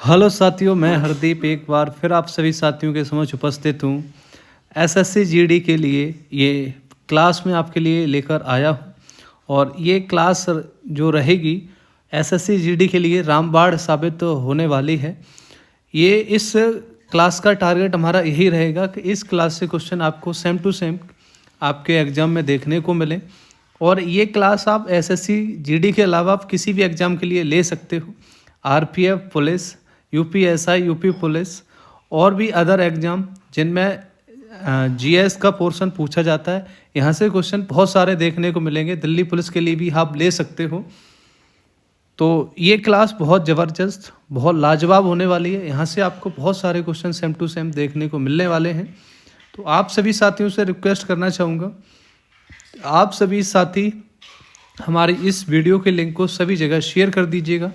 Hello साथियों, मैं हरदीप एक बार फिर आप सभी साथियों के समक्ष उपस्थित हूँ। एसएससी जीडी के लिए ये क्लास में आपके लिए लेकर आया हूँ और ये क्लास जो रहेगी एसएससी जीडी के लिए रामबाण साबित होने वाली है। ये इस क्लास का टारगेट हमारा यही रहेगा कि इस क्लास से क्वेश्चन आपको सेम टू सेम आपके एग्ज़ाम में देखने को मिले और ये क्लास आप एसएससी जीडी के अलावा आप किसी भी एग्ज़ाम के लिए ले सकते हो। RPF police, UPSI, UP police और भी अदर एग्ज़ाम जिनमें जीएस का पोर्शन पूछा जाता है, यहाँ से क्वेश्चन बहुत सारे देखने को मिलेंगे। दिल्ली पुलिस के लिए भी आप ले सकते हो। तो ये क्लास बहुत ज़बरदस्त, बहुत लाजवाब होने वाली है। यहाँ से आपको बहुत सारे क्वेश्चन सेम टू सेम देखने को मिलने वाले हैं। तो आप सभी साथियों से रिक्वेस्ट करना चाहूँगा, आप सभी साथी हमारी इस वीडियो के लिंक को सभी जगह शेयर कर दीजिएगा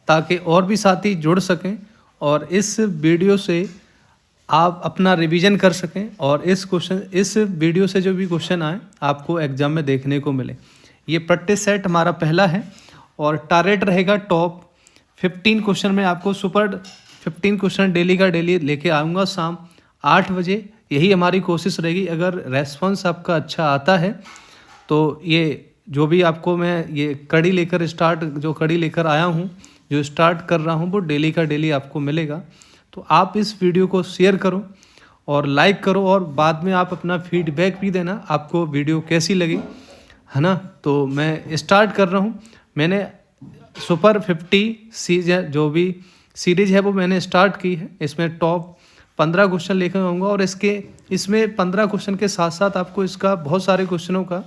ताकि और भी साथी जुड़ सकें और इस वीडियो से आप अपना रिवीजन कर सकें और इस वीडियो से जो भी क्वेश्चन आए आपको एग्ज़ाम में देखने को मिले। ये प्रैक्टिस सेट हमारा पहला है और टारगेट रहेगा टॉप 15 क्वेश्चन में आपको सुपर 15 क्वेश्चन डेली का डेली लेके आऊँगा शाम 8 बजे। यही हमारी कोशिश रहेगी। अगर रेस्पॉन्स आपका अच्छा आता है तो ये जो भी आपको मैं ये कड़ी लेकर आया हूँ, जो स्टार्ट कर रहा हूँ, वो डेली का डेली आपको मिलेगा। तो आप इस वीडियो को शेयर करो और लाइक करो और बाद में आप अपना फीडबैक भी देना, आपको वीडियो कैसी लगी, है ना। तो मैं स्टार्ट कर रहा हूँ। मैंने सुपर 50 जो भी सीरीज है वो मैंने स्टार्ट की है। इसमें टॉप 15 क्वेश्चन लेकर आऊँगा और इसमें 15 क्वेश्चन के साथ साथ आपको इसका बहुत सारे क्वेश्चनों का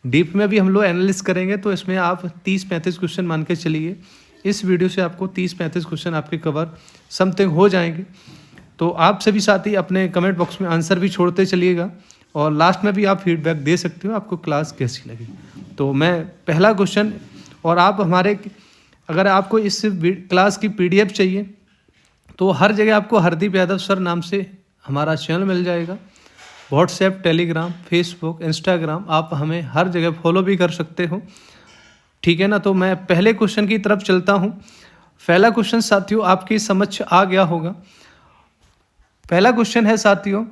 डीप में भी हम लोग एनालिस करेंगे। तो इसमें आप 30-35 क्वेश्चन मान के चलिए। इस वीडियो से आपको 30-35 क्वेश्चन आपके कवर समथिंग हो जाएंगे। तो आप सभी साथी अपने कमेंट बॉक्स में आंसर भी छोड़ते चलिएगा और लास्ट में भी आप फीडबैक दे सकते हो आपको क्लास कैसी लगी। तो मैं पहला क्वेश्चन और आप अगर आपको इस क्लास की पीडीएफ चाहिए तो हर जगह आपको हरदीप यादव सर नाम से हमारा चैनल मिल जाएगा। व्हाट्सएप, टेलीग्राम, फेसबुक, इंस्टाग्राम, आप हमें हर जगह फॉलो भी कर सकते हो, ठीक है ना। तो मैं पहले क्वेश्चन की तरफ चलता हूँ। पहला क्वेश्चन साथियों आपकी समझ आ गया होगा। पहला क्वेश्चन है साथियों,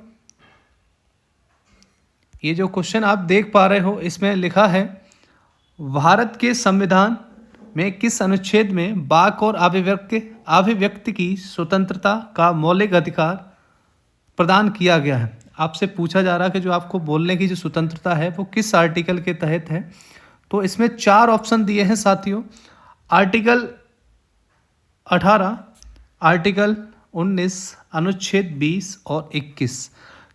ये जो क्वेश्चन आप देख पा रहे हो इसमें लिखा है, भारत के संविधान में किस अनुच्छेद में वाक और अभिव्यक्ति की स्वतंत्रता का मौलिक अधिकार प्रदान किया गया है। आपसे पूछा जा रहा है कि जो आपको बोलने की जो स्वतंत्रता है वो किस आर्टिकल के तहत है। तो इसमें 4 ऑप्शन दिए हैं साथियों। आर्टिकल 18, आर्टिकल 19, अनुच्छेद 20 और 21।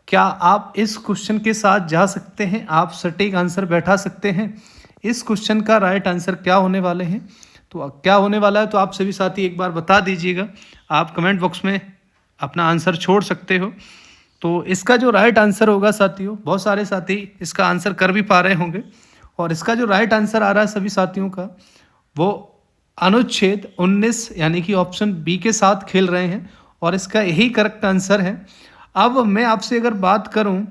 क्या आप इस क्वेश्चन के साथ जा सकते हैं? आप सटीक आंसर बैठा सकते हैं? इस क्वेश्चन का राइट आंसर क्या होने वाले हैं? तो क्या होने वाला है तो आप सभी साथी एक बार बता दीजिएगा। आप कमेंट बॉक्स में अपना आंसर छोड़ सकते हो। तो इसका जो राइट आंसर होगा साथियों, बहुत सारे साथी इसका आंसर कर भी पा रहे होंगे और इसका जो राइट आंसर आ रहा है सभी साथियों का वो अनुच्छेद 19 यानी कि ऑप्शन बी के साथ खेल रहे हैं और इसका यही करेक्ट आंसर है। अब मैं आपसे अगर बात करूं,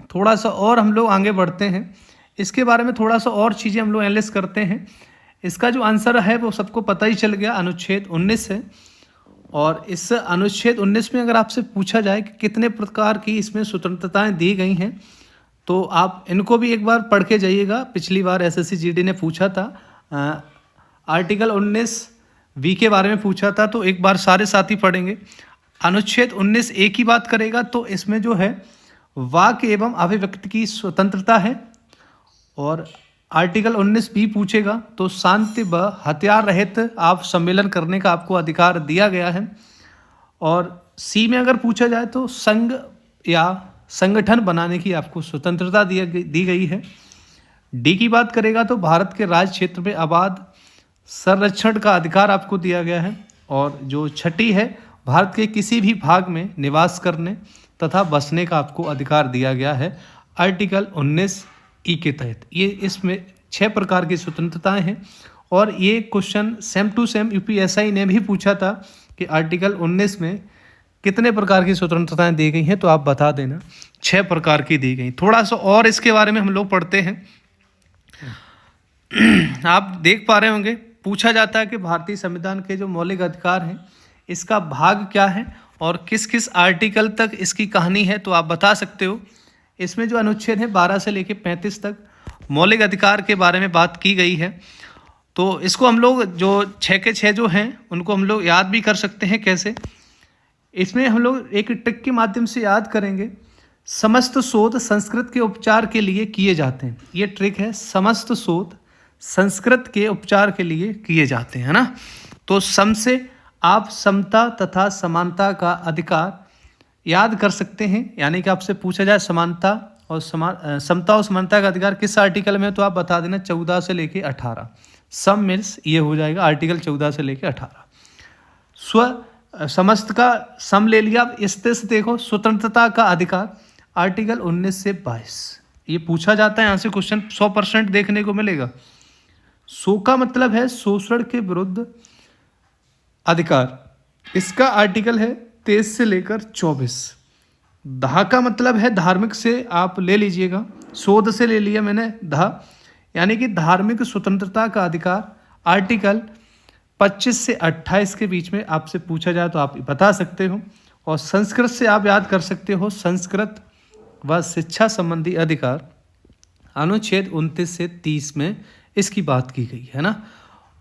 थोड़ा सा और हम लोग आगे बढ़ते हैं, इसके बारे में थोड़ा सा और चीज़ें हम लोग एनालिसिस करते हैं। इसका जो आंसर है वो सबको पता ही चल गया, अनुच्छेद 19 है। और इस अनुच्छेद 19 में अगर आपसे पूछा जाए कि कितने प्रकार की इसमें स्वतंत्रताएं दी गई हैं तो आप इनको भी एक बार पढ़ के जाइएगा। पिछली बार एसएससी जीडी ने पूछा था, आर्टिकल 19 बी के बारे में पूछा था, तो एक बार सारे साथी पढ़ेंगे। अनुच्छेद 19 ए की बात करेगा तो इसमें जो है वाक एवं अभिव्यक्ति की स्वतंत्रता है और आर्टिकल 19 बी पूछेगा तो शांति व हथियार रहित आप सम्मेलन करने का आपको अधिकार दिया गया है। और सी में अगर पूछा जाए तो संघ या संगठन बनाने की आपको स्वतंत्रता दी गई है। डी की बात करेगा तो भारत के राज्य क्षेत्र में आबाद संरक्षण का अधिकार आपको दिया गया है। और जो छठी है, भारत के किसी भी भाग में निवास करने तथा बसने का आपको अधिकार दिया गया है आर्टिकल 19 ई के तहत। ये इसमें 6 प्रकार की स्वतंत्रताएं हैं और ये question same to same UPSI ने भी पूछा था कि आर्टिकल 19 में कितने प्रकार की स्वतंत्रताएं दी गई हैं, तो आप बता देना। 6 प्रकार की दी गई। थोड़ा सा और इसके बारे में हम लोग पढ़ते हैं। आप देख पा रहे होंगे, पूछा जाता है कि भारतीय संविधान के जो मौलिक अधिकार हैं इसका भाग क्या है और किस किस आर्टिकल तक इसकी कहानी है, तो आप बता सकते हो। इसमें जो अनुच्छेद है 12 से लेकर 35 तक मौलिक अधिकार के बारे में बात की गई है। तो इसको हम लोग जो 6 के 6 जो हैं उनको हम लोग याद भी कर सकते हैं। कैसे? इसमें हम लोग एक ट्रिक के माध्यम से याद करेंगे। समस्त शोध संस्कृत के उपचार के लिए किए जाते हैं। ये ट्रिक है, समस्त शोध संस्कृत के उपचार के लिए किए जाते हैं, है ना। तो सम से आप समता तथा समानता का अधिकार याद कर सकते हैं, यानी कि आपसे पूछा जाए समानता और समता और समानता का अधिकार किस आर्टिकल में है, तो आप बता देना 14 से लेके 18। सम मीन्स ये हो जाएगा आर्टिकल 14 से लेके 18। समस्त का सम ले लिया। अब इस से देखो स्वतंत्रता का अधिकार आर्टिकल 19 से 22। ये पूछा जाता है, यहाँ से क्वेश्चन 100% देखने को मिलेगा। सो का मतलब है शोषण के विरुद्ध अधिकार, इसका आर्टिकल है 23 से लेकर 24। धा का मतलब है धार्मिक से आप ले लीजिएगा, शोध से ले लिया मैंने धा, यानी कि धार्मिक स्वतंत्रता का अधिकार आर्टिकल 25 से 28 के बीच में आपसे पूछा जाए तो आप बता सकते हो। और संस्कृत से आप याद कर सकते हो, संस्कृत व शिक्षा संबंधी अधिकार अनुच्छेद 29 से 30 में इसकी बात की गई है ना।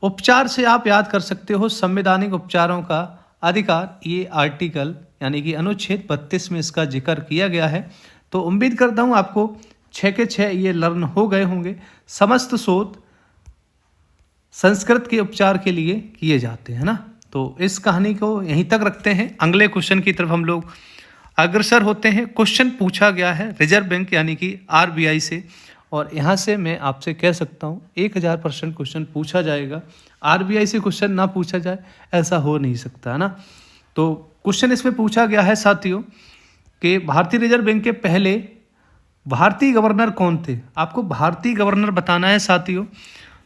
उपचार से आप याद कर सकते हो संवैधानिक उपचारों का अधिकार, ये आर्टिकल यानी कि अनुच्छेद 32 में इसका जिक्र किया गया है। तो उम्मीद करता हूँ आपको 6 के 6 ये लर्न हो गए होंगे। समस्त शोध संस्कृत के उपचार के लिए किए जाते हैं ना। तो इस कहानी को यहीं तक रखते हैं, अगले क्वेश्चन की तरफ हम लोग अग्रसर होते हैं। क्वेश्चन पूछा गया है रिजर्व बैंक यानी कि आरबीआई से, और यहाँ से मैं आपसे कह सकता हूँ 1000% क्वेश्चन पूछा जाएगा। आरबीआई से क्वेश्चन ना पूछा जाए ऐसा हो नहीं सकता, है ना। तो क्वेश्चन इसमें पूछा गया है साथियों कि भारतीय रिजर्व बैंक के पहले भारतीय गवर्नर कौन थे। आपको भारतीय गवर्नर बताना है साथियों।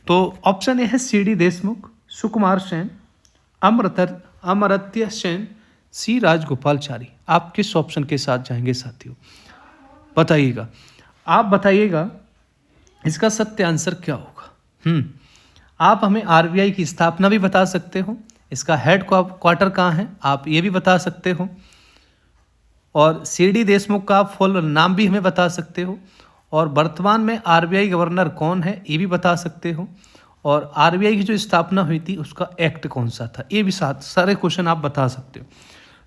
तो ऑप्शन ए है सी.डी. देशमुख, सुकुमार सेन, अमर्त्य सेन, सी राजगोपालचारी। आप किस ऑप्शन के साथ जाएंगे साथियों, बताइएगा। आप बताइएगा इसका सत्य आंसर क्या होगा। आप हमें आरबीआई की स्थापना भी बता सकते हो, इसका हेड क्वार्टर कहाँ है आप ये भी बता सकते हो, और सी.डी. देशमुख का फुल नाम भी हमें बता सकते हो, और वर्तमान में आरबीआई गवर्नर कौन है ये भी बता सकते हो, और आरबीआई की जो स्थापना हुई थी उसका एक्ट कौन सा था, ये भी सारे क्वेश्चन आप बता सकते हो।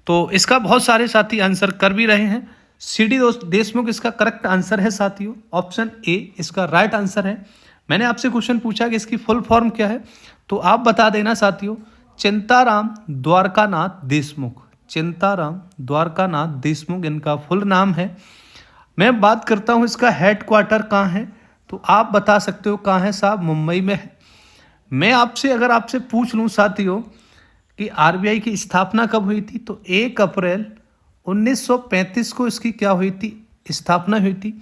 तो इसका बहुत सारे साथी आंसर कर भी रहे हैं। सी.डी. देशमुख इसका करेक्ट आंसर है साथियों, ऑप्शन ए इसका राइट आंसर है। मैंने आपसे क्वेश्चन पूछा कि इसकी फुल फॉर्म क्या है, तो आप बता देना साथियों, चिंताराम द्वारकानाथ देशमुख। चिंताराम द्वारकानाथ देशमुख इनका फुल नाम है। मैं बात करता हूँ इसका हेड क्वार्टर कहाँ है, तो आप बता सकते हो कहाँ है साहब, मुंबई में है। मैं आपसे अगर आपसे पूछ लूँ साथियों कि आरबीआई की स्थापना कब हुई थी, तो 1 अप्रैल 1935 को इसकी क्या हुई थी, स्थापना हुई थी।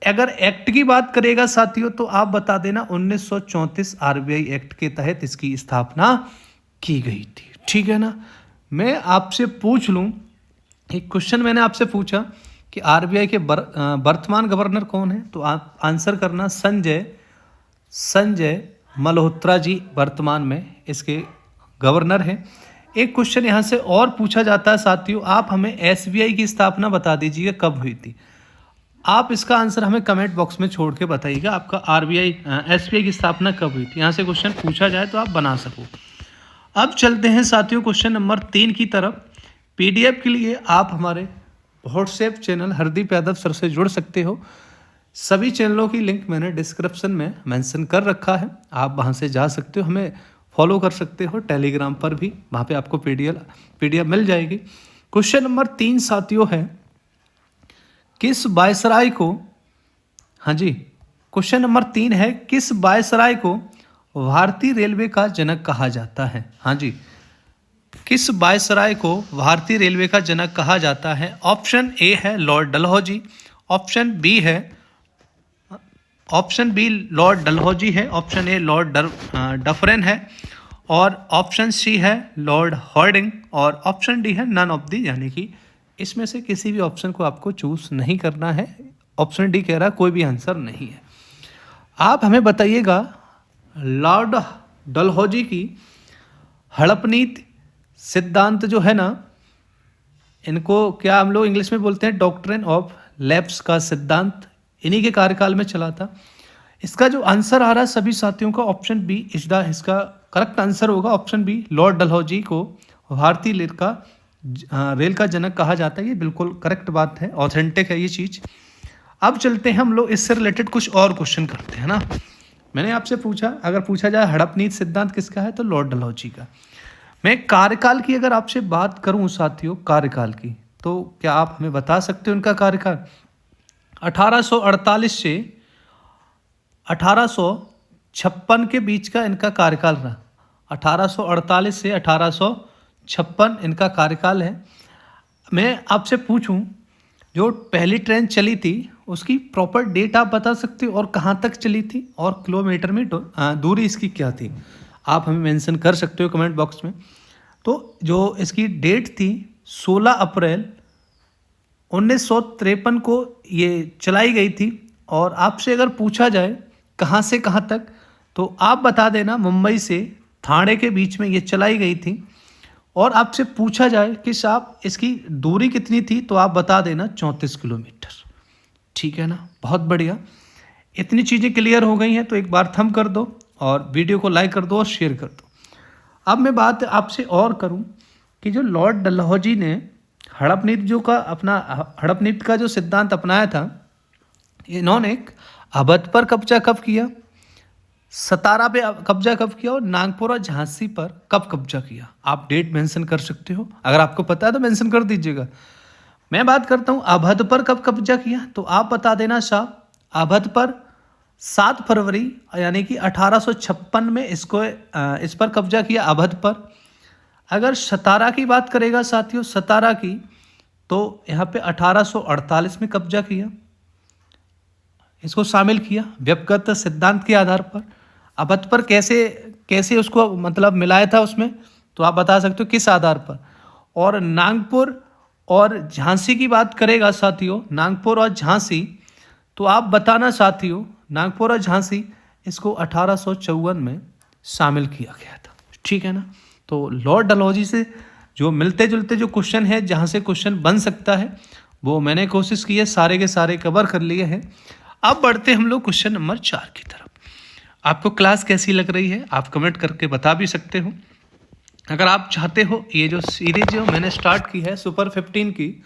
अगर एक्ट की बात करेगा साथियों तो आप बता देना 1934 आरबीआई एक्ट के तहत इसकी स्थापना की गई थी, ठीक है ना। मैं आपसे पूछ लूँ, एक क्वेश्चन मैंने आपसे पूछा कि आरबीआई के वर्तमान गवर्नर कौन है, तो आप आंसर करना संजय मल्होत्रा जी वर्तमान में इसके गवर्नर हैं। एक क्वेश्चन यहाँ से और पूछा जाता है साथियों, आप हमें एसबीआई की स्थापना बता दीजिए कब हुई थी। आप इसका आंसर हमें कमेंट बॉक्स में छोड़ के बताइएगा, आपका एसबीआई की स्थापना कब हुई थी। यहाँ से क्वेश्चन पूछा जाए तो आप बना सको। अब चलते हैं साथियों क्वेश्चन नंबर 3 की तरफ। पीडीएफ के लिए आप हमारे WhatsApp channel Hardeep Yadav sir से जुड़ सकते हो। सभी चैनलों की लिंक मैंने डिस्क्रिप्शन में मेंशन कर रखा है, आप वहां से जा सकते हो, हमें फॉलो कर सकते हो। टेलीग्राम पर भी वहां पे आपको पीडीएफ मिल जाएगी। क्वेश्चन नंबर 3 साथियों है, किस वायसराय को, हाँ जी, क्वेश्चन नंबर 3 है, किस वायसराय को भारतीय रेलवे का जनक कहा जाता है। हाँ जी, किस वायसराय को भारतीय रेलवे का जनक कहा जाता है। ऑप्शन ए है Lord Dalhousie, option B Lord Dalhousie है, ऑप्शन ए लॉर्ड डफरेन है, और ऑप्शन सी है लॉर्ड हॉर्डिंग, और ऑप्शन डी है नन ऑफ दी, यानी कि इसमें से किसी भी ऑप्शन को आपको चूज नहीं करना है। ऑप्शन डी कह रहा है कोई भी आंसर नहीं है। आप हमें बताइएगा लॉर्ड डलहौजी की हड़प नीति सिद्धांत जो है ना, इनको क्या हम लोग इंग्लिश में बोलते हैं, डॉक्ट्रिन ऑफ लैप्स का सिद्धांत इन्हीं के कार्यकाल में चला था। इसका जो आंसर आ रहा है सभी साथियों का, ऑप्शन बी इसका करेक्ट आंसर होगा, ऑप्शन बी। लॉर्ड डलहौजी को भारतीय रेल का जनक कहा जाता है। ये बिल्कुल करेक्ट बात है, ऑथेंटिक है ये चीज़। अब चलते हैं हम लोग इससे रिलेटेड कुछ और क्वेश्चन करते हैं ना। मैंने आपसे पूछा, अगर पूछा जाए हड़पनीति सिद्धांत किसका है, तो लॉर्ड डलहौजी का। मैं कार्यकाल की अगर आपसे बात करूं साथियों, कार्यकाल की, तो क्या आप हमें बता सकते हो उनका कार्यकाल? 1848 से 1856 के बीच का इनका कार्यकाल रहा। 1848 से 1856 इनका कार्यकाल है। मैं आपसे पूछूं, जो पहली ट्रेन चली थी उसकी प्रॉपर डेट आप बता सकते हो, और कहाँ तक चली थी, और किलोमीटर में दूरी इसकी क्या थी? आप हमें मेंशन कर सकते हो कमेंट बॉक्स में। तो जो इसकी डेट थी 16 अप्रैल 1953 को ये चलाई गई थी। और आपसे अगर पूछा जाए कहाँ से कहाँ तक, तो आप बता देना मुंबई से ठाणे के बीच में ये चलाई गई थी। और आपसे पूछा जाए कि साहब इसकी दूरी कितनी थी, तो आप बता देना 34 किलोमीटर। ठीक है ना, बहुत बढ़िया। इतनी चीज़ें क्लियर हो गई हैं, तो एक बार थंब कर दो और वीडियो को लाइक कर दो और शेयर कर दो। अब मैं बात आपसे और करूं कि जो लॉर्ड डलहौजी ने हड़पनीति का जो सिद्धांत अपनाया था, इन्होंने अवध पर कब्जा कब किया, सतारा पे कब्जा कब किया, और नागपुर और झांसी पर कब कब्जा किया? आप डेट मेंशन कर सकते हो, अगर आपको पता है तो मेंशन कर दीजिएगा। मैं बात करता हूँ अवध पर कब कब्जा किया, तो आप बता देना साहब। अवध पर 7 फरवरी यानी कि 1856 में इस पर कब्जा किया, अवध पर। अगर सतारा की बात करेगा साथियों, सतारा की, तो यहाँ पे 1848 में कब्जा किया, इसको शामिल किया व्यक्तिगत सिद्धांत के आधार पर। अवध पर कैसे उसको मतलब मिलाया था उसमें, तो आप बता सकते हो किस आधार पर। और नागपुर और झांसी की बात करेगा साथियों, नागपुर और झांसी, तो आप बताना साथियों, नागपुर और झांसी इसको 1854 में शामिल किया गया था। ठीक है ना। तो लॉर्ड डलहौजी से जो मिलते जुलते जो क्वेश्चन है, जहाँ से क्वेश्चन बन सकता है, वो मैंने कोशिश की है, सारे के सारे कवर कर लिए हैं। अब बढ़ते हम लोग क्वेश्चन नंबर 4 की तरफ। आपको क्लास कैसी लग रही है आप कमेंट करके बता भी सकते हो। अगर आप चाहते हो ये जो सीरीज जो मैंने स्टार्ट की है सुपर 15 की,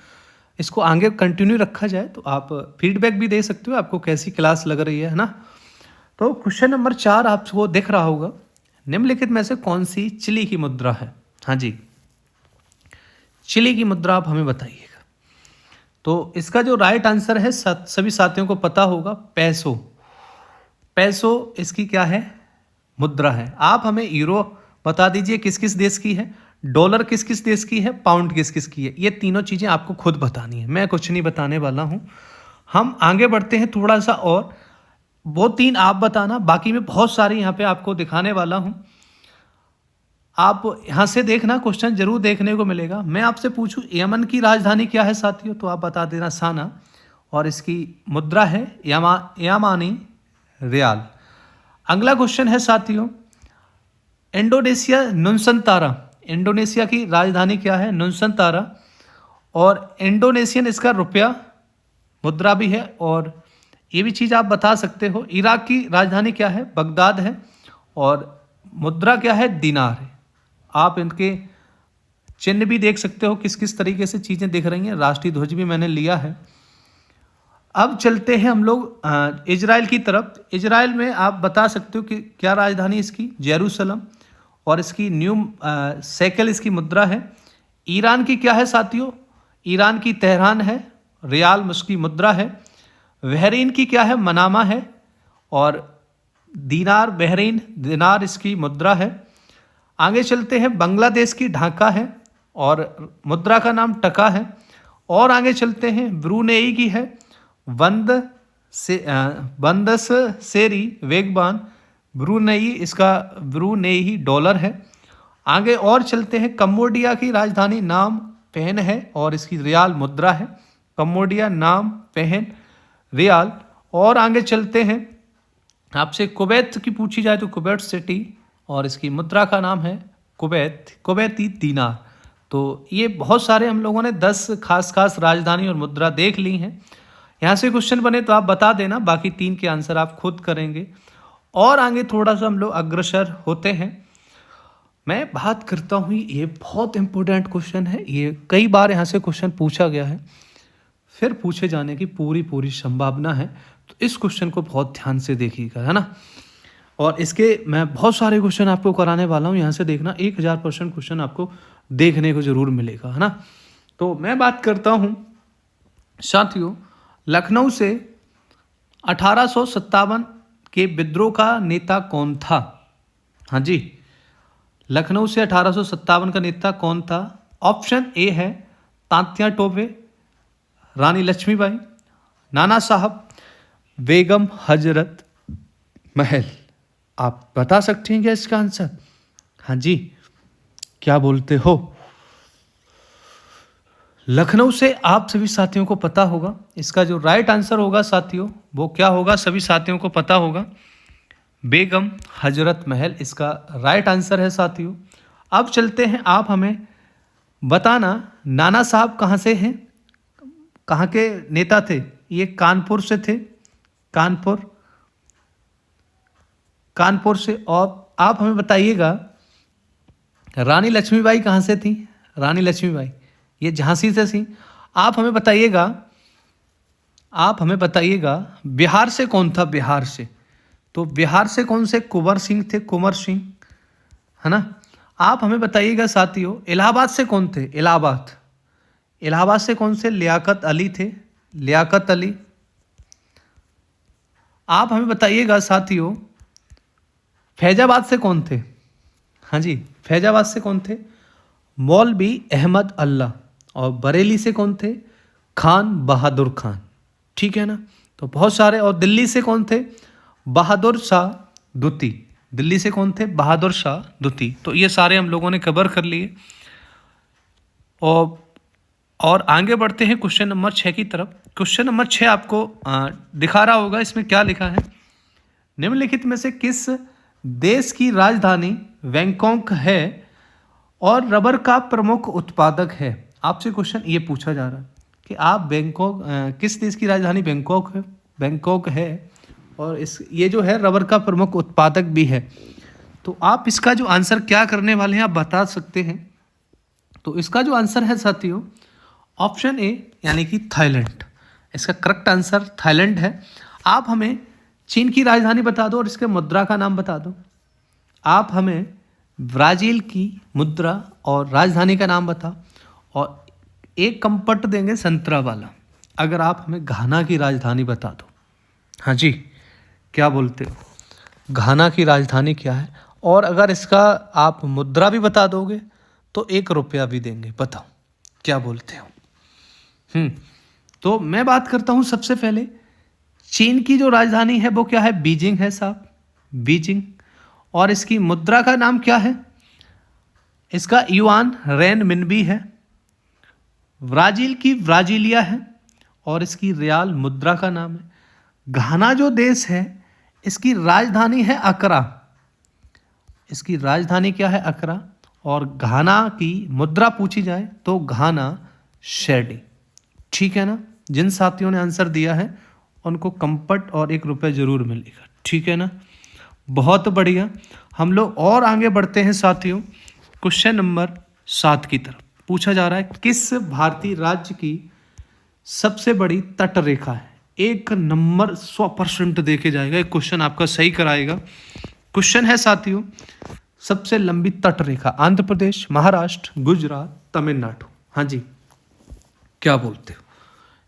इसको आगे कंटिन्यू रखा जाए, तो आप फीडबैक भी दे सकते हो आपको कैसी क्लास लग रही है ना। तो क्वेश्चन नंबर 4 आपको दिख रहा होगा, निम्नलिखित में से कौन सी चिली की मुद्रा है? हाँ जी, चिली की मुद्रा आप हमें बताइएगा। तो इसका जो राइट आंसर है, सभी साथियों को पता होगा, पैसो। पैसो इसकी क्या है? मुद्रा है। आप हमें यूरो बता दीजिए किस किस देश की है, डॉलर किस किस देश की है, पाउंड किस किस की है। ये तीनों चीज़ें आपको खुद बतानी है, मैं कुछ नहीं बताने वाला हूँ। हम आगे बढ़ते हैं थोड़ा सा, और वो 3 आप बताना, बाकी मैं बहुत सारी यहाँ पे आपको दिखाने वाला हूँ। आप यहाँ से देखना, क्वेश्चन जरूर देखने को मिलेगा। मैं आपसे पूछूं यमन की राजधानी क्या है साथियों, तो आप बता देना साना, और इसकी मुद्रा है यामानी रियाल। अगला क्वेश्चन है साथियों, इंडोनेशिया नुनसंतारा, इंडोनेशिया की राजधानी क्या है? नुनसंतारा। और इंडोनेशियन इसका रुपया मुद्रा भी है, और ये भी चीज़ आप बता सकते हो। इराक की राजधानी क्या है? बगदाद है, और मुद्रा क्या है? दिनार है। आप इनके चिन्ह भी देख सकते हो किस किस तरीके से चीज़ें दिख रही हैं। राष्ट्रीय ध्वज भी मैंने लिया है। अब चलते हैं हम लोग इजराइल की तरफ। इजराइल में आप बता सकते हो कि क्या राजधानी इसकी? जेरूसलम, और इसकी शेकेल इसकी मुद्रा है। ईरान की क्या है साथियों? ईरान की तेहरान है, रियाल उसकी मुद्रा है। बहरीन की क्या है? मनामा है, और दीनार बहरीन दिनार इसकी मुद्रा है। आगे चलते हैं, बांग्लादेश की ढाका है, और मुद्रा का नाम टका है। और आगे चलते हैं, ब्रूनेई की है बंदस सेरी वेगबान, ब्रूनेई, इसका ब्रूनेई डॉलर है। आगे और चलते हैं, कम्बोडिया की राजधानी नाम पेन है, और इसकी रियाल मुद्रा है। कम्बोडिया नाम पेन रियाल। और आगे चलते हैं, आपसे कुवैत की पूछी जाए तो कुवैत सिटी, और इसकी मुद्रा का नाम है कुवैती दीनार। तो ये बहुत सारे हम लोगों ने 10 खास खास राजधानी और मुद्रा देख ली हैं। यहाँ से क्वेश्चन बने तो आप बता देना, बाकी 3 के आंसर आप खुद करेंगे। और आगे थोड़ा सा हम लोग अग्रसर होते हैं। मैं बात करता हूँ, ये बहुत इंपॉर्टेंट क्वेश्चन है, ये कई बार यहाँ से क्वेश्चन पूछा गया है, फिर पूछे जाने की पूरी संभावना है। तो इस क्वेश्चन को बहुत ध्यान से देखिएगा, है ना। और इसके मैं बहुत सारे क्वेश्चन आपको कराने वाला हूँ, यहाँ से देखना 1000% क्वेश्चन आपको देखने को जरूर मिलेगा, है ना। तो मैं बात करता हूँ साथियों, लखनऊ से 1857 के विद्रोह का नेता कौन था? हाँ जी, लखनऊ से 1857 का नेता कौन था? ऑप्शन ए है तात्या टोपे, रानी लक्ष्मीबाई, नाना साहब, बेगम हजरत महल। आप बता सकते हैं क्या इसका आंसर? हाँ जी, क्या बोलते हो? लखनऊ से आप सभी साथियों को पता होगा, इसका जो राइट आंसर होगा साथियों वो क्या होगा, सभी साथियों को पता होगा, बेगम हजरत महल इसका राइट आंसर है साथियों। अब चलते हैं, आप हमें बताना नाना साहब कहाँ से हैं, कहाँ के नेता थे? ये कानपुर से थे, कानपुर से। और आप हमें बताइएगा रानी लक्ष्मीबाई कहाँ से थी? रानी लक्ष्मीबाई ये झांसी से थी। आप हमें बताइएगा बिहार से कौन था? बिहार से, तो बिहार से कौन से? कुंवर सिंह थे, कुंवर सिंह, है ना। आप हमें बताइएगा साथियों इलाहाबाद से कौन थे? इलाहाबाद से कौन से? लियाकत अली थे, लियाकत अली। आप हमें बताइएगा साथियों फैजाबाद से कौन थे? हाँ जी, फैजाबाद से कौन थे? मौलवी अहमद अल्लाह। और बरेली से कौन थे? खान बहादुर खान, ठीक है ना। तो बहुत सारे। और दिल्ली से कौन थे? बहादुर शाह दुती। दिल्ली से कौन थे? बहादुर शाह दुती। तो ये सारे हम लोगों ने कवर कर लिए। और आगे बढ़ते हैं क्वेश्चन नंबर 6 की तरफ। क्वेश्चन नंबर 6 आपको दिखा रहा होगा, इसमें क्या लिखा है? निम्नलिखित में से किस देश की राजधानी बैंकॉक है और रबर का प्रमुख उत्पादक है? आपसे क्वेश्चन ये पूछा जा रहा है कि आप बैंकॉक किस देश की राजधानी बैंकॉक है और ये जो है रबर का प्रमुख उत्पादक भी है। तो आप इसका जो आंसर क्या करने वाले हैं आप बता सकते हैं। तो इसका जो आंसर है साथियों ऑप्शन ए यानी कि थाईलैंड, इसका करेक्ट आंसर थाईलैंड है। आप हमें चीन की राजधानी बता दो और इसके मुद्रा का नाम बता दो। आप हमें ब्राज़ील की मुद्रा और राजधानी का नाम बता, और एक कंपट देंगे संतरा वाला अगर आप हमें घाना की राजधानी बता दो। हाँ जी, क्या बोलते हो? घाना की राजधानी क्या है? और अगर इसका आप मुद्रा भी बता दोगे तो 1 रुपया भी देंगे। बताओ क्या बोलते हो? तो मैं बात करता हूँ सबसे पहले चीन की जो राजधानी है वो क्या है? बीजिंग है साहब, बीजिंग। और इसकी मुद्रा का नाम क्या है? इसका युआन रेनमिनबी है। ब्राजील की ब्राजीलिया है और इसकी रियाल मुद्रा का नाम है। घाना जो देश है इसकी राजधानी है अकरा, इसकी राजधानी क्या है? अकरा। और घाना की मुद्रा पूछी जाए तो घाना शेडी, ठीक है ना। जिन साथियों ने आंसर दिया है उनको कंपट और 1 रुपया जरूर मिलेगा, ठीक है ना। बहुत बढ़िया। हम लोग और आगे बढ़ते हैं साथियों। क्वेश्चन नंबर 7 की तरफ पूछा जा रहा है किस भारतीय राज्य की सबसे बड़ी तट रेखा है? 1 नंबर 100% देखे जाएगा, एक क्वेश्चन आपका सही कराएगा। क्वेश्चन है साथियों सबसे लंबी तट रेखा आंध्र प्रदेश, महाराष्ट्र, गुजरात, तमिलनाडु। हाँ जी, क्या बोलते हो?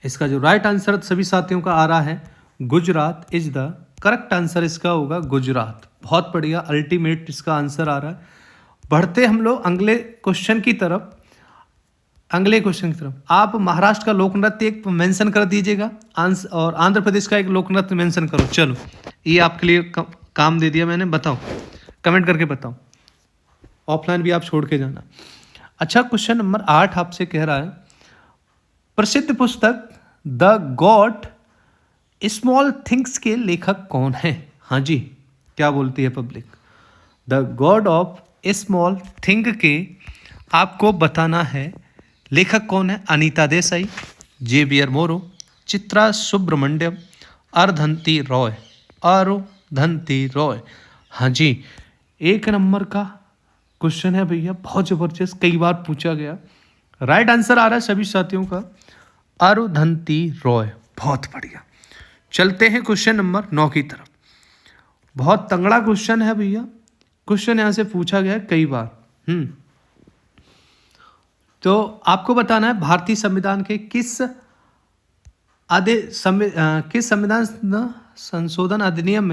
इसका जो राइट आंसर सभी साथियों का आ रहा है Gujarat is the correct answer, इसका होगा गुजरात। बहुत बढ़िया, अल्टीमेट इसका आंसर आ रहा है। बढ़ते हम लोग अगले क्वेश्चन की तरफ। आप महाराष्ट्र का लोक नृत्य एक मेंशन कर दीजिएगा और आंध्र प्रदेश का एक लोक नृत्य मेंशन करो। चलो ये आपके लिए काम दे दिया मैंने, बताओ, कमेंट करके बताओ। ऑफलाइन भी आप छोड़ के जाना। अच्छा, क्वेश्चन नंबर 8 आपसे कह रहा है प्रसिद्ध पुस्तक द गॉड स्मॉल थिंग्स के लेखक कौन है? हाँ जी, क्या बोलती है public? The God of small thing के आपको बताना है लेखक कौन है। अनीता देसाई, जेवियर मोरो, चित्रा सुब्रमण्यम, अरुंधति रॉय। अरुंधति रॉय, हाँ जी, 1 नंबर का क्वेश्चन है भैया, बहुत जबरदस्त, कई बार पूछा गया। राइट आंसर आ रहा है सभी साथियों का अरुंधति रॉय, बहुत बढ़िया। चलते हैं क्वेश्चन नंबर 9 की तरफ। बहुत तगड़ा क्वेश्चन है भैया, क्वेश्चन यहाँ से पूछा गया है कई बार। तो आपको बताना है भारतीय संविधान के किस संविधान संशोधन अधिनियम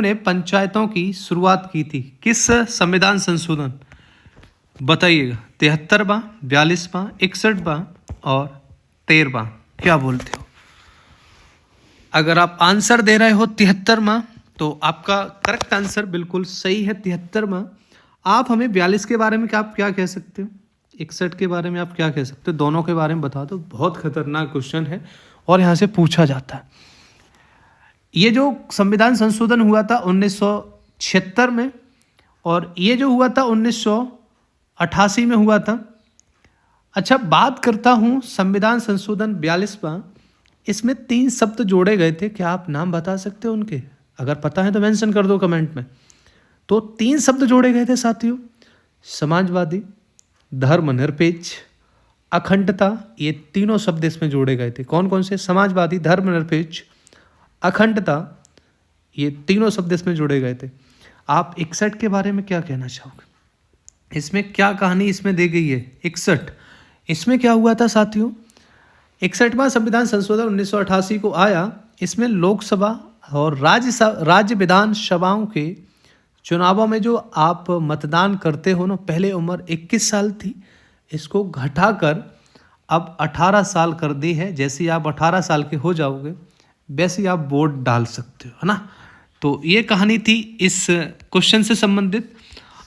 ने पंचायतों की शुरुआत की थी। किस संविधान संशोधन बताइएगा। 73वां, 42वां, 61वां और 13वां, क्या बोलते हो। अगर आप आंसर दे रहे हो 73वां तो आपका करेक्ट आंसर बिल्कुल सही है, 73वां। आप हमें 42 के बारे में क्या कह सकते हो, 61 के बारे में आप क्या कह सकते हो, दोनों के बारे में बता दो। बहुत खतरनाक क्वेश्चन है और यहाँ से पूछा जाता है। ये जो संविधान संशोधन हुआ था 1976 में और ये जो हुआ था 1988 में हुआ था। अच्छा, बात करता हूँ संविधान संशोधन 42वां, इसमें 3 शब्द जोड़े गए थे, क्या आप नाम बता सकते हो उनके। अगर पता है तो मेंशन कर दो कमेंट में। तो 3 शब्द जोड़े गए थे साथियों, समाजवादी, धर्मनिरपेक्ष, अखंडता। ये तीनों शब्द इसमें जोड़े गए थे। कौन कौन से, समाजवादी, धर्मनिरपेक्ष, अखंडता, ये तीनों शब्द इसमें जोड़े गए थे। आप 61 के बारे में क्या कहना चाहोगे, इसमें क्या कहानी इसमें दी गई है। 61 इसमें क्या हुआ था साथियों, 61वां संविधान संशोधन 1988 को आया। इसमें लोकसभा और राज्य विधानसभाओं के चुनावों में जो आप मतदान करते हो ना, पहले उम्र 21 साल थी, इसको घटाकर अब 18 साल कर दी है। जैसे ही आप 18 साल के हो जाओगे वैसे ही आप वोट डाल सकते हो, है ना। तो ये कहानी थी इस क्वेश्चन से संबंधित।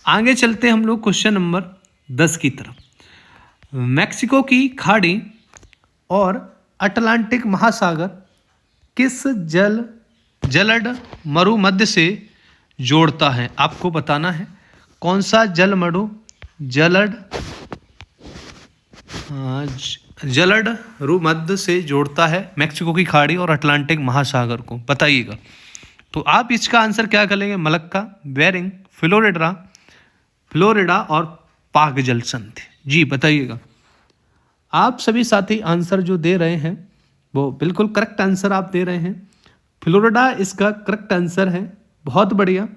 आगे चलते हम लोग क्वेश्चन नंबर 10 की तरफ। मैक्सिको की खाड़ी और अटलांटिक महासागर किस जलड मरुमध्य से जोड़ता है। आपको बताना है कौन सा जलड मरुमध्य से जोड़ता है मैक्सिको की खाड़ी और अटलांटिक महासागर को, बताइएगा। तो आप इसका आंसर क्या करेंगे, मलक्का, बेरिंग, फ्लोरिडा और पाक जल संधि। जी बताइएगा। आप सभी साथी आंसर जो दे रहे हैं वो बिल्कुल करेक्ट आंसर आप दे रहे हैं। फ्लोरिडा इसका करेक्ट आंसर है, बहुत बढ़िया।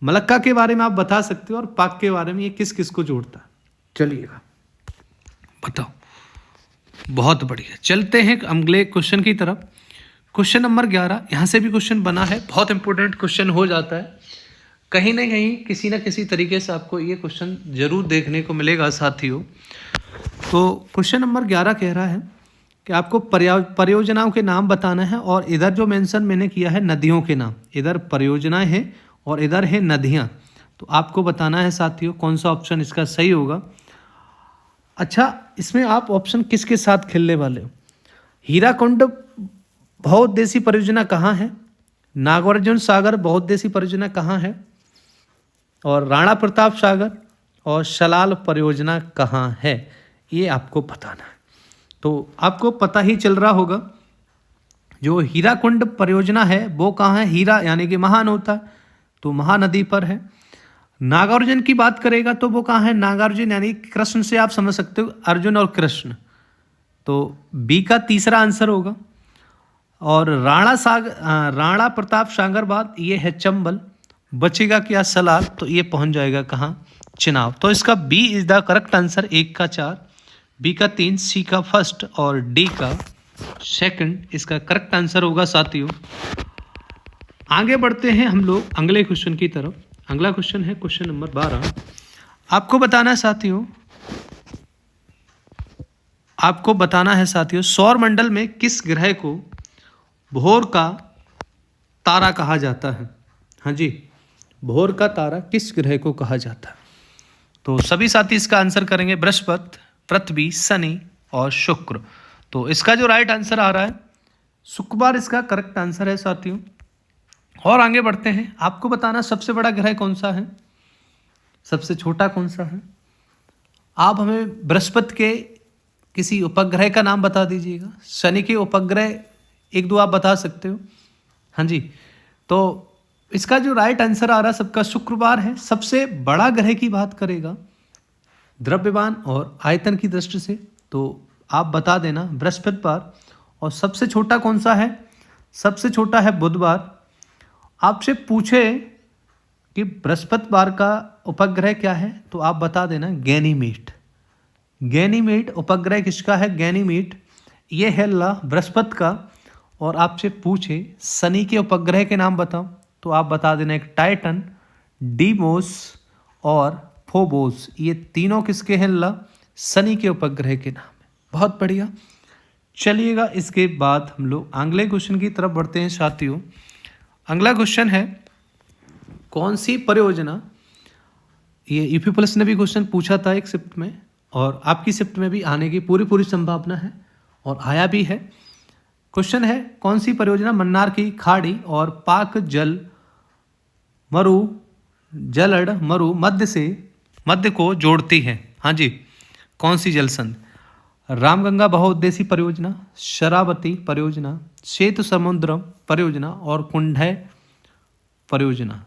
मलक्का के बारे में आप बता सकते हो और पाक के बारे में, ये किस किस को जोड़ता है, चलिएगा बताओ। बहुत बढ़िया, चलते हैं अगले क्वेश्चन की तरफ। क्वेश्चन नंबर 11, यहाँ से भी क्वेश्चन बना है, बहुत इंपॉर्टेंट क्वेश्चन हो जाता है। कहीं ना कहीं किसी न किसी तरीके से आपको ये क्वेश्चन जरूर देखने को मिलेगा साथियों। तो क्वेश्चन नंबर 11 कह रहा है कि आपको परियोजनाओं के नाम बताना है और इधर जो मेंशन मैंने किया है नदियों के नाम, इधर परियोजनाएं हैं और इधर है नदियां। तो आपको बताना है साथियों कौन सा ऑप्शन इसका सही होगा। अच्छा, इसमें आप ऑप्शन किसके साथ खेलने वाले हो। हीराकुंड बहुउद्देशीय परियोजना कहाँ है, नागार्जुन सागर बहुउद्देशीय परियोजना कहाँ है, और राणा प्रताप सागर और शलाल परियोजना कहाँ है, ये आपको बताना है। तो आपको पता ही चल रहा होगा जो हीराकुंड परियोजना है वो कहाँ है, हीरा यानी कि महान होता है तो महानदी पर है। नागार्जुन की बात करेगा तो वो कहाँ है, नागार्जुन यानी कृष्ण से आप समझ सकते हो अर्जुन और कृष्ण, तो बी का तीसरा आंसर होगा। और राणा प्रताप सागर बाद ये है चंबल, बचेगा क्या सलाल, तो ये पहुंच जाएगा कहाँ, चिनाब। तो इसका B is the correct answer. 1 का 4, बी का 3, सी का फर्स्ट और डी का सेकंड इसका करेक्ट आंसर होगा साथियों। आगे बढ़ते हैं हम लोग अगले क्वेश्चन की तरफ। अगला क्वेश्चन है क्वेश्चन नंबर 12। आपको बताना है साथियों, सौर मंडल में किस ग्रह को भोर का तारा कहा जाता है। हाँ जी, भोर का तारा किस ग्रह को कहा जाता है। तो सभी साथी इसका आंसर करेंगे बृहस्पति, पृथ्वी, शनि और शुक्र। तो इसका जो राइट आंसर आ रहा है शुक्रवार इसका करेक्ट आंसर है साथियों। और आगे बढ़ते हैं, आपको बताना सबसे बड़ा ग्रह कौन सा है। सबसे छोटा कौन सा है? आप हमें बृहस्पति के किसी उपग्रह का नाम बता दीजिएगा। शनि के उपग्रह एक दो आप बता सकते हो। हाँ जी, तो इसका जो राइट आंसर आ रहा है सबका शुक्रवार है। सबसे बड़ा ग्रह की बात करेगा द्रव्यमान और आयतन की दृष्टि से तो आप बता देना बृहस्पतिवार। और सबसे छोटा कौन सा है? सबसे छोटा है बुधवार। आपसे पूछे कि बृहस्पतिवार का उपग्रह क्या है तो आप बता देना गैनीमेड। गैनीमेड उपग्रह किसका है? गैनीमेड ये है बृहस्पति का। और आपसे पूछे शनि के उपग्रह के नाम बताओ तो आप बता देना एक टाइटन, डीमोस और फोबोस। ये तीनों किसके हैं? शनि के उपग्रह के नाम है। बहुत बढ़िया। चलिएगा इसके बाद हम लोग अगले क्वेश्चन की तरफ बढ़ते हैं साथियों। अगला क्वेश्चन है कौन सी परियोजना, ये यूपी पुलिस ने भी क्वेश्चन पूछा था एक शिफ्ट में और आपकी शिफ्ट में भी आने की पूरी संभावना है और आया भी है। क्वेश्चन है कौन सी परियोजना मन्नार की खाड़ी और पाक जल जलड़ मरु मध्य को जोड़ती है? हाँ जी, कौन सी जल संधि? रामगंगा बहुउद्देशीय परियोजना, शरावती परियोजना, सेतु समुद्रम परियोजना और कुंडय परियोजना।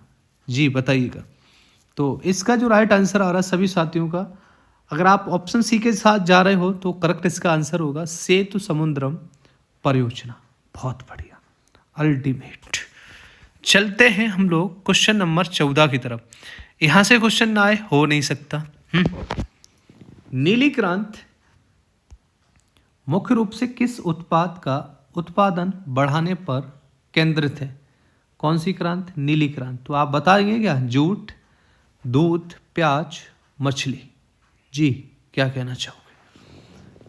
जी बताइएगा। तो इसका जो राइट आंसर आ रहा है सभी साथियों का, अगर आप ऑप्शन सी के साथ जा रहे हो तो करेक्ट इसका आंसर होगा सेतु समुद्रम परियोजना। बहुत बढ़िया, अल्टीमेट। चलते हैं हम लोग क्वेश्चन नंबर 14 की तरफ। यहां से क्वेश्चन ना आए हो नहीं सकता। नीली क्रांति मुख्य रूप से किस उत्पाद का उत्पादन बढ़ाने पर केंद्रित है? कौन सी क्रांति? नीली क्रांति। तो आप बताएंगे क्या? जूट, दूध, प्याज, मछली। जी क्या कहना चाहोगे?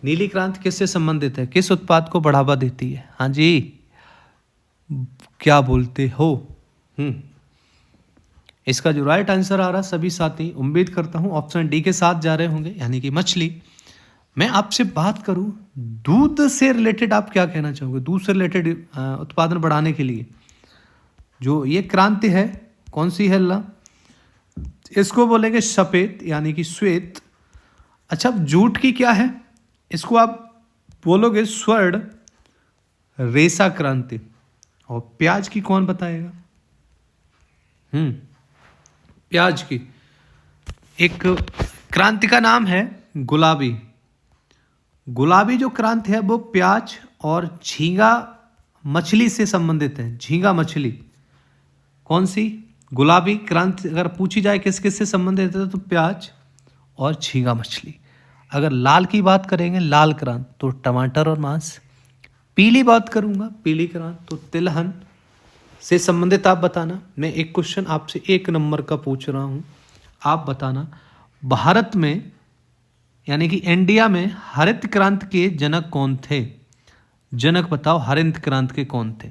नीली क्रांति किससे संबंधित है? किस उत्पाद को बढ़ावा देती है? हाँ जी, क्या बोलते हो? इसका जो राइट आंसर आ रहा सभी साथी उम्मीद करता हूं ऑप्शन डी के साथ जा रहे होंगे, यानी कि मछली। मैं आपसे बात करूं दूध से रिलेटेड, आप क्या कहना चाहोगे? दूध से रिलेटेड उत्पादन बढ़ाने के लिए जो ये क्रांति है कौन सी है? इसको बोलेंगे सफेद यानी कि श्वेत। अच्छा, जूट की क्या है? इसको आप बोलोगे स्वर्ण रेशा क्रांति। और प्याज की कौन बताएगा? प्याज की एक क्रांति का नाम है गुलाबी। गुलाबी जो क्रांति है वो प्याज और झींगा मछली से संबंधित है। झींगा मछली कौन सी? गुलाबी क्रांति अगर पूछी जाए किस किस से संबंधित है तो प्याज और झींगा मछली। अगर लाल की बात करेंगे लाल क्रांति तो टमाटर और मांस। पीली बात करूंगा पीली क्रांति तो तिलहन से संबंधित आप बताना। मैं एक क्वेश्चन आपसे 1 नंबर का पूछ रहा हूं, आप बताना भारत में यानी कि इंडिया में हरित क्रांति के जनक कौन थे? जनक बताओ हरित क्रांति के कौन थे?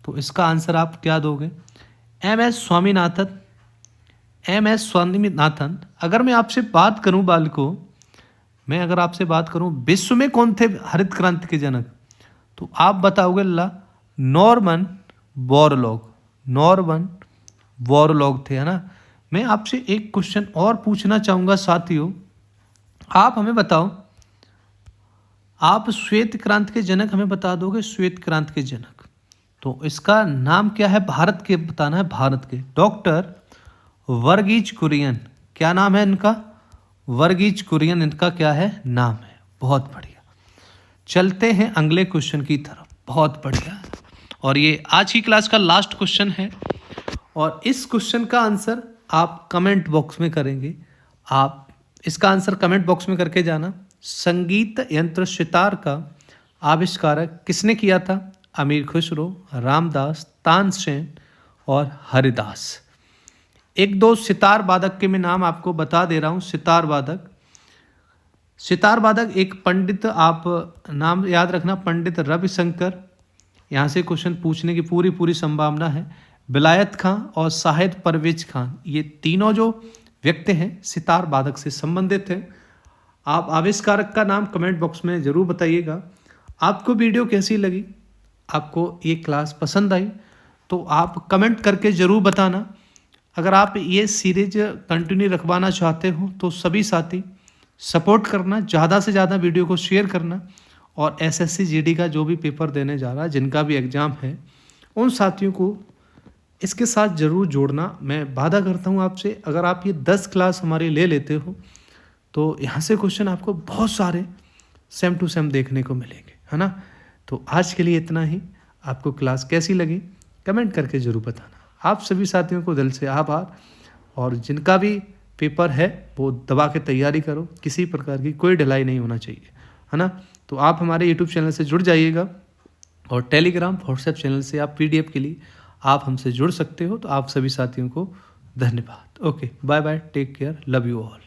तो इसका आंसर आप क्या दोगे? एम.एस. स्वामीनाथन। अगर मैं आपसे बात करूं बालकों, मैं अगर आपसे बात करूं विश्व में कौन थे हरित क्रांति के जनक, तो आप बताओगे नॉर्मन बोरलॉग थे, है ना। मैं आपसे एक क्वेश्चन और पूछना चाहूंगा साथियों, आप हमें बताओ, आप श्वेत क्रांति के जनक हमें बता दोगे? श्वेत क्रांति के जनक तो इसका नाम क्या है? भारत के बताना है, भारत के। डॉक्टर वर्गीज कुरियन। क्या नाम है इनका? वर्गीज कुरियन इनका क्या है? नाम है। बहुत बढ़िया। चलते हैं अगले क्वेश्चन की तरफ। बहुत बढ़िया। और ये आज की क्लास का लास्ट क्वेश्चन है और इस क्वेश्चन का आंसर आप कमेंट बॉक्स में करेंगे। आप इसका आंसर कमेंट बॉक्स में करके जाना। संगीत यंत्र सितार का आविष्कारक किसने किया था? अमीर खुसरो, रामदास, तानसेन और हरिदास। 1-2 सितार वादक के मैं नाम आपको बता दे रहा हूँ। सितार वादक एक पंडित, आप नाम याद रखना, पंडित रविशंकर। यहाँ से क्वेश्चन पूछने की पूरी संभावना है। विलायत खां और शाहिद परवेज खान, ये तीनों जो व्यक्ति हैं सितार वादक से संबंधित हैं। आप आविष्कारक का नाम कमेंट बॉक्स में ज़रूर बताइएगा। आपको वीडियो कैसी लगी, आपको ये क्लास पसंद आई तो आप कमेंट करके ज़रूर बताना। अगर आप ये सीरीज कंटिन्यू रखवाना चाहते हो तो सभी साथी सपोर्ट करना, ज़्यादा से ज़्यादा वीडियो को शेयर करना, और एसएससी जीडी का जो भी पेपर देने जा रहा है, जिनका भी एग्ज़ाम है, उन साथियों को इसके साथ ज़रूर जोड़ना। मैं वादा करता हूँ आपसे, अगर आप ये 10 क्लास हमारी ले लेते हो तो यहाँ से क्वेश्चन आपको बहुत सारे सेम टू सेम देखने को मिलेंगे, है ना। तो आज के लिए इतना ही। आपको क्लास कैसी लगी कमेंट करके ज़रूर बताना। आप सभी साथियों को दिल से आभार, और जिनका भी पेपर है वो दबा के तैयारी करो, किसी प्रकार की कोई ढिलाई नहीं होना चाहिए, है ना। तो आप हमारे यूट्यूब चैनल से जुड़ जाइएगा, और टेलीग्राम व्हाट्सएप चैनल से आप पीडीएफ के लिए आप हमसे जुड़ सकते हो। तो आप सभी साथियों को धन्यवाद। Okay, bye bye, take care, love you all.